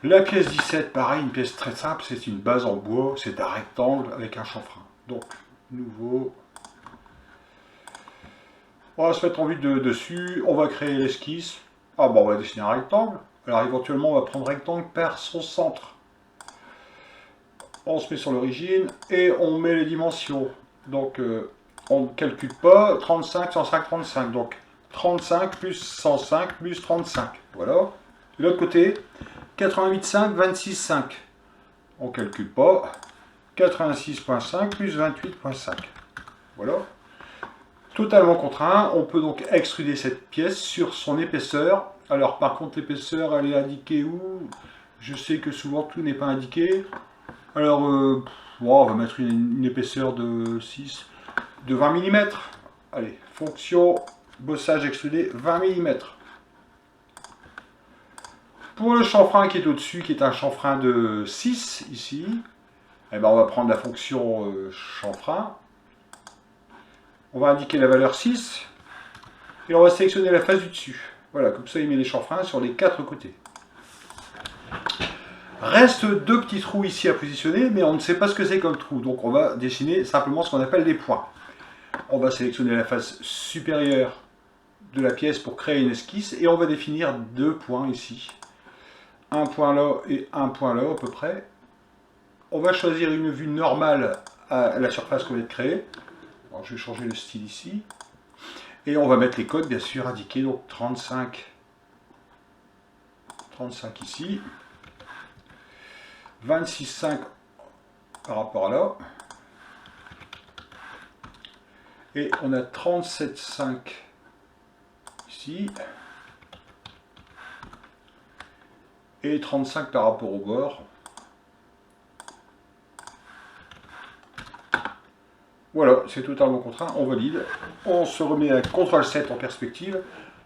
La pièce 17, pareil, une pièce très simple, c'est une base en bois, c'est un rectangle avec un chanfrein. Donc, nouveau. On va se mettre en vue dessus, on va créer l'esquisse. Ah bon, on va dessiner un rectangle. Alors éventuellement, on va prendre rectangle par son centre. On se met sur l'origine et on met les dimensions. Donc, on ne calcule pas 35, 105, 35. Donc, 35 plus 105 plus 35. Voilà. De l'autre côté, 88,5, 26,5. On ne calcule pas. 86,5 plus 28,5. Voilà. Totalement contraint. On peut donc extruder cette pièce sur son épaisseur. Alors, par contre, l'épaisseur, elle est indiquée où? Je sais que souvent, tout n'est pas indiqué. Alors, on va mettre une épaisseur de 6, de 20 mm. Allez, fonction, bossage extrudé, 20 mm. Pour le chanfrein qui est au-dessus, qui est un chanfrein de 6, ici, eh ben, on va prendre la fonction chanfrein. On va indiquer la valeur 6. Et on va sélectionner la face du dessus. Voilà, comme ça, il met les chanfreins sur les 4 côtés. Reste 2 petits trous ici à positionner, mais on ne sait pas ce que c'est comme trou. Donc on va dessiner simplement ce qu'on appelle des points. On va sélectionner la face supérieure de la pièce pour créer une esquisse. Et on va définir 2 points ici. Un point là et un point là à peu près. On va choisir une vue normale à la surface qu'on vient de créer. Alors, je vais changer le style ici. Et on va mettre les codes bien sûr indiqués. Donc 35 ici. 26,5 par rapport à là. Et on a 37,5 ici. Et 35 par rapport au bord. Voilà, c'est totalement contraint, on valide. On se remet à CTRL-7 en perspective.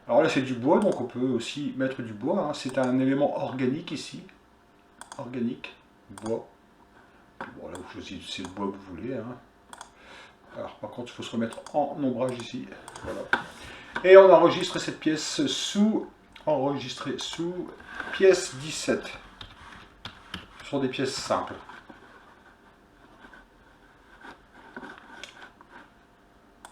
Alors là c'est du bois, donc on peut aussi mettre du bois. Hein. C'est un élément organique ici. Organique, bois. Bon là vous choisissez le bois que vous voulez. Hein. Alors par contre il faut se remettre en ombrage ici. Voilà. Et on enregistre cette pièce sous, enregistrée sous pièce 17. Ce sont des pièces simples.